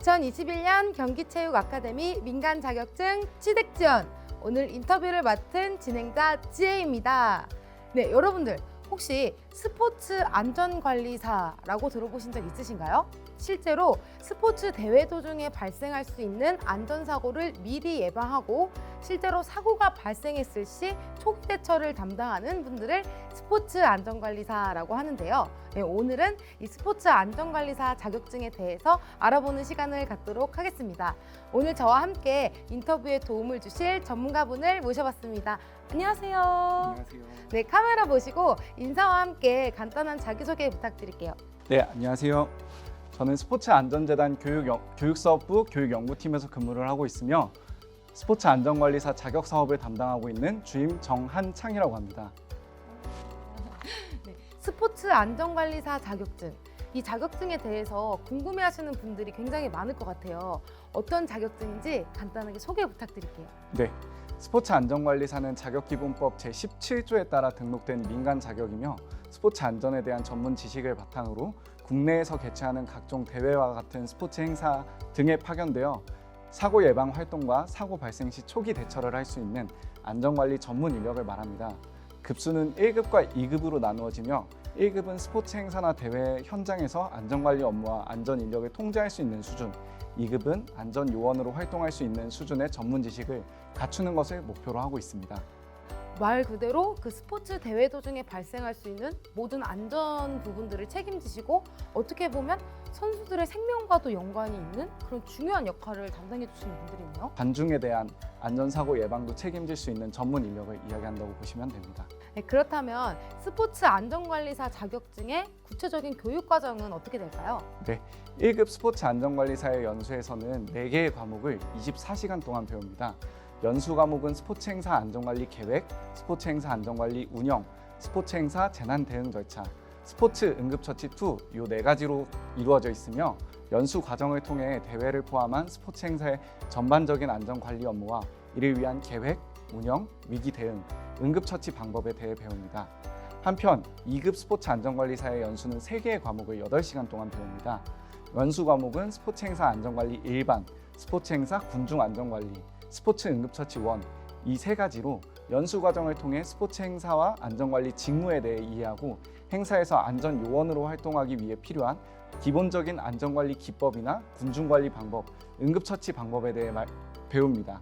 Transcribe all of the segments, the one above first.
2021년 경기체육아카데미 민간 자격증 취득 지원. 오늘 인터뷰를 맡은 진행자 지혜입니다. 네, 여러분들 혹시 스포츠 안전관리사라고 들어보신 적 있으신가요? 실제로 스포츠 대회 도중에 발생할 수 있는 안전사고를 미리 예방하고 실제로 사고가 발생했을 시 초기 대처를 담당하는 분들을 스포츠 안전관리사라고 하는데요. 네, 오늘은 이 스포츠 안전관리사 자격증에 대해서 알아보는 시간을 갖도록 하겠습니다. 오늘 저와 함께 인터뷰에 도움을 주실 전문가분을 모셔봤습니다. 안녕하세요. 안녕하세요. 네, 카메라 보시고 인사와 함께 간단한 자기소개 부탁드릴게요. 네, 안녕하세요. 저는 스포츠안전재단 교육사업부 교육연구팀에서 근무를 하고 있으며 스포츠 안전관리사 자격 사업을 담당하고 있는 주임 정한창이라고 합니다. 네, 스포츠 안전관리사 자격증. 이 자격증에 대해서 궁금해하시는 분들이 굉장히 많을 것 같아요. 어떤 자격증인지 간단하게 소개 부탁드릴게요. 네, 스포츠 안전관리사는 자격기본법 제17조에 따라 등록된 민간 자격이며 스포츠 안전에 대한 전문 지식을 바탕으로 국내에서 개최하는 각종 대회와 같은 스포츠 행사 등에 파견되어 사고 예방 활동과 사고 발생 시 초기 대처를 할 수 있는 안전관리 전문 인력을 말합니다. 급수는 1급과 2급으로 나누어지며 1급은 스포츠 행사나 대회 현장에서 안전관리 업무와 안전 인력을 통제할 수 있는 수준, 2급은 안전 요원으로 활동할 수 있는 수준의 전문 지식을 갖추는 것을 목표로 하고 있습니다. 말 그대로 그 스포츠 대회 도중에 발생할 수 있는 모든 안전 부분들을 책임지시고 어떻게 보면 선수들의 생명과도 연관이 있는 그런 중요한 역할을 담당해 주시는 분들이네요. 관중에 대한 안전사고 예방도 책임질 수 있는 전문 인력을 이야기한다고 보시면 됩니다. 네, 그렇다면 스포츠 안전관리사 자격증의 구체적인 교육 과정은 어떻게 될까요? 네, 1급 스포츠 안전관리사의 연수에서는 4개의 과목을 24시간 동안 배웁니다. 연수 과목은 스포츠 행사 안전관리 계획, 스포츠 행사 안전관리 운영, 스포츠 행사 재난 대응 절차, 스포츠 응급처치 2, 이 4가지로 이루어져 있으며 연수 과정을 통해 대회를 포함한 스포츠 행사의 전반적인 안전관리 업무와 이를 위한 계획, 운영, 위기 대응, 응급처치 방법에 대해 배웁니다. 한편 2급 스포츠 안전관리사의 연수는 3개의 과목을 8시간 동안 배웁니다. 연수 과목은 스포츠 행사 안전관리 일반, 스포츠 행사 군중 안전관리, 스포츠 응급처치 1, 이 3가지로 연수 과정을 통해 스포츠 행사와 안전관리 직무에 대해 이해하고 행사에서 안전 요원으로 활동하기 위해 필요한 기본적인 안전관리 기법이나 군중관리 방법, 응급처치 방법에 대해 배웁니다.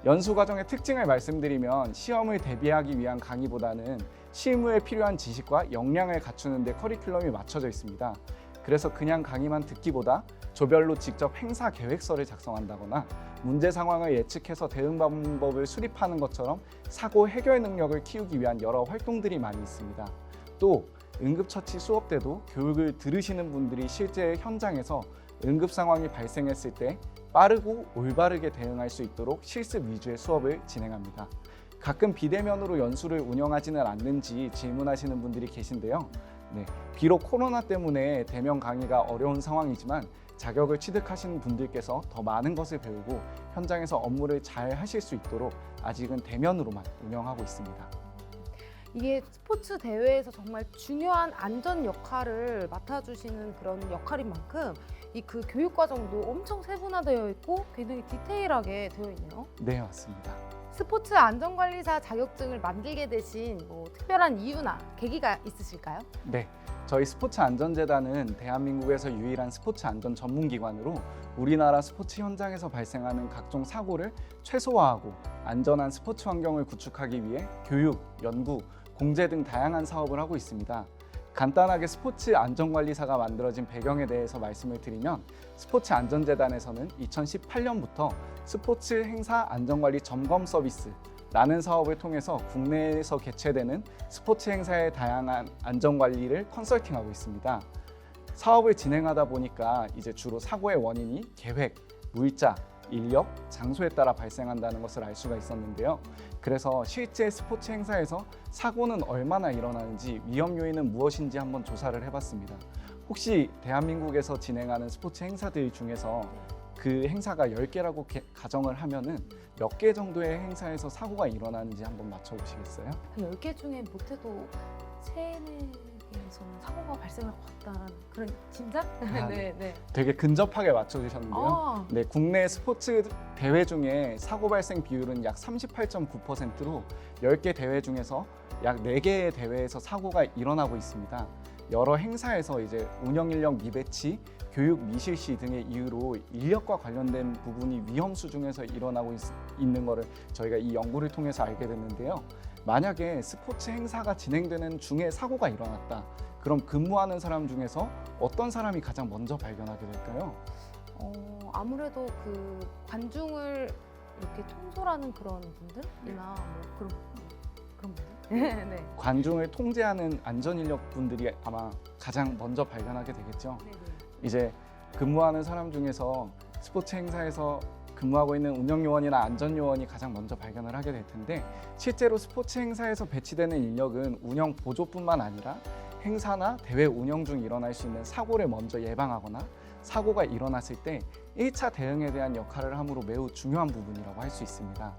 연수 과정의 특징을 말씀드리면 시험을 대비하기 위한 강의보다는 실무에 필요한 지식과 역량을 갖추는 데 커리큘럼이 맞춰져 있습니다. 그래서 그냥 강의만 듣기보다 조별로 직접 행사 계획서를 작성한다거나 문제 상황을 예측해서 대응 방법을 수립하는 것처럼 사고 해결 능력을 키우기 위한 여러 활동들이 많이 있습니다. 또 응급처치 수업 때도 교육을 들으시는 분들이 실제 현장에서 응급 상황이 발생했을 때 빠르고 올바르게 대응할 수 있도록 실습 위주의 수업을 진행합니다. 가끔 비대면으로 연수를 운영하지는 않는지 질문하시는 분들이 계신데요. 네, 비록 코로나 때문에 대면 강의가 어려운 상황이지만 자격을 취득하시는 분들께서 더 많은 것을 배우고 현장에서 업무를 잘 하실 수 있도록 아직은 대면으로만 운영하고 있습니다. 이게 스포츠 대회에서 정말 중요한 안전 역할을 맡아주시는 그런 역할인 만큼 이 그 교육 과정도 엄청 세분화되어 있고 굉장히 디테일하게 되어 있네요. 네, 맞습니다. 스포츠 안전관리사 자격증을 만들게 되신 특별한 이유나 계기가 있으실까요? 네, 저희 스포츠안전재단은 대한민국에서 유일한 스포츠 안전 전문기관으로 우리나라 스포츠 현장에서 발생하는 각종 사고를 최소화하고 안전한 스포츠 환경을 구축하기 위해 교육, 연구, 공제 등 다양한 사업을 하고 있습니다. 간단하게 스포츠 안전관리사가 만들어진 배경에 대해서 말씀을 드리면 스포츠안전재단에서는 2018년부터 스포츠 행사 안전관리 점검 서비스라는 사업을 통해서 국내에서 개최되는 스포츠 행사의 다양한 안전관리를 컨설팅하고 있습니다. 사업을 진행하다 보니까 이제 주로 사고의 원인이 계획, 물자, 인력, 장소에 따라 발생한다는 것을 알 수가 있었는데요. 그래서 실제 스포츠 행사에서 사고는 얼마나 일어나는지, 위험 요인은 무엇인지 한번 조사를 해봤습니다. 혹시 대한민국에서 진행하는 스포츠 행사들 중에서 그 행사가 10개라고 가정을 하면은 몇 개 정도의 행사에서 사고가 일어나는지 한번 맞춰보시겠어요? 한 10개 중에 못해도 3, 4개 저는 사고가 발생할 것 같다라는 그런 짐작? 아, 네, 네. 되게 근접하게 맞춰주셨는데요. 아, 네, 국내 스포츠 대회 중에 사고 발생 비율은 약 38.9%로 10개 대회 중에서 약 4개의 대회에서 사고가 일어나고 있습니다. 여러 행사에서 이제 운영 인력 미배치, 교육 미실시 등의 이유로 인력과 관련된 부분이 위험 수준에서 일어나고 있는 거를 저희가 이 연구를 통해서 알게 됐는데요. 만약에 스포츠 행사가 진행되는 중에 사고가 일어났다. 그럼 근무하는 사람 중에서 어떤 사람이 가장 먼저 발견하게 될까요? 아무래도 그 관중을 이렇게 통솔하는 그런 분들이나 뭐 그런 분들. 네. 관중을 통제하는 안전 인력 분들이 아마 가장 먼저 발견하게 되겠죠. 네, 네. 이제 근무하는 사람 중에서 스포츠 행사에서 근무하고 있는 운영 요원이나 안전 요원이 가장 먼저 발견을 하게 될 텐데, 실제로 스포츠 행사에서 배치되는 인력은 운영 보조뿐만 아니라 행사나 대회 운영 중 일어날 수 있는 사고를 먼저 예방하거나 사고가 일어났을 때 1차 대응에 대한 역할을 함으로 매우 중요한 부분이라고 할 수 있습니다.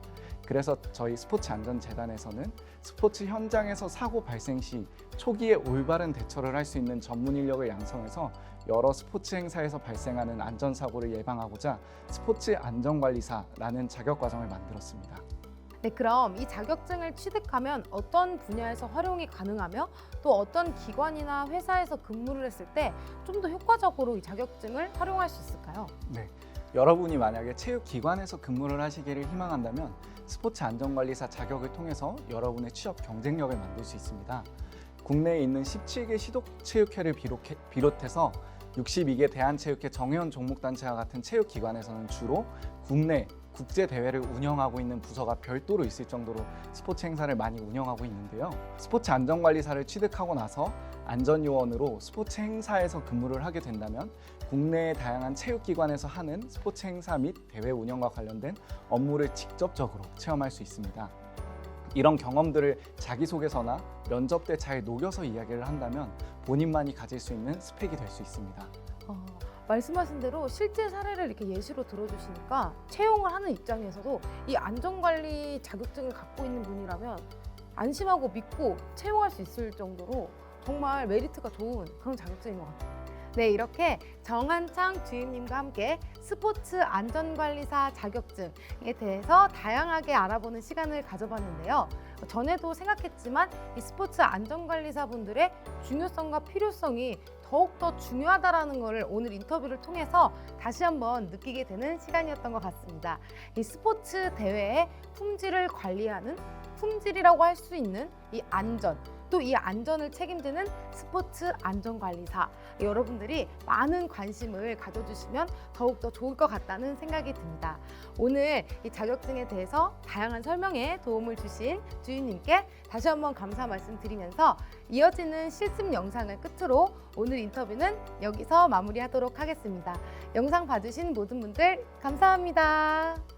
그래서 저희 스포츠 안전재단에서는 스포츠 현장에서 사고 발생 시 초기에 올바른 대처를 할 수 있는 전문 인력을 양성해서 여러 스포츠 행사에서 발생하는 안전사고를 예방하고자 스포츠 안전관리사라는 자격 과정을 만들었습니다. 네, 그럼 이 자격증을 취득하면 어떤 분야에서 활용이 가능하며 또 어떤 기관이나 회사에서 근무를 했을 때 좀 더 효과적으로 이 자격증을 활용할 수 있을까요? 네, 여러분이 만약에 체육기관에서 근무를 하시기를 희망한다면 스포츠 안전관리사 자격을 통해서 여러분의 취업 경쟁력을 만들 수 있습니다. 국내에 있는 17개 시도체육회를 비롯해서 62개 대한체육회 정회원 종목단체와 같은 체육기관에서는 주로 국내 국제 대회를 운영하고 있는 부서가 별도로 있을 정도로 스포츠 행사를 많이 운영하고 있는데요. 스포츠 안전관리사를 취득하고 나서 안전요원으로 스포츠 행사에서 근무를 하게 된다면 국내의 다양한 체육기관에서 하는 스포츠 행사 및 대회 운영과 관련된 업무를 직접적으로 체험할 수 있습니다. 이런 경험들을 자기소개서나 면접 때 잘 녹여서 이야기를 한다면 본인만이 가질 수 있는 스펙이 될 수 있습니다. 말씀하신 대로 실제 사례를 이렇게 예시로 들어주시니까 채용을 하는 입장에서도 이 안전관리 자격증을 갖고 있는 분이라면 안심하고 믿고 채용할 수 있을 정도로 정말 메리트가 좋은 그런 자격증인 것 같아요. 네, 이렇게 정한창 주임님과 함께 스포츠 안전관리사 자격증에 대해서 다양하게 알아보는 시간을 가져봤는데요. 전에도 생각했지만 이 스포츠 안전관리사 분들의 중요성과 필요성이 더욱더 중요하다라는 것을 오늘 인터뷰를 통해서 다시 한번 느끼게 되는 시간이었던 것 같습니다. 이 스포츠 대회의 품질을 관리하는, 품질이라고 할 수 있는 이 안전, 또 이 안전을 책임지는 스포츠 안전관리사, 여러분들이 많은 관심을 가져주시면 더욱더 좋을 것 같다는 생각이 듭니다. 오늘 이 자격증에 대해서 다양한 설명에 도움을 주신 주임님께 다시 한번 감사 말씀드리면서 이어지는 실습 영상을 끝으로 오늘 인터뷰는 여기서 마무리하도록 하겠습니다. 영상 봐주신 모든 분들 감사합니다.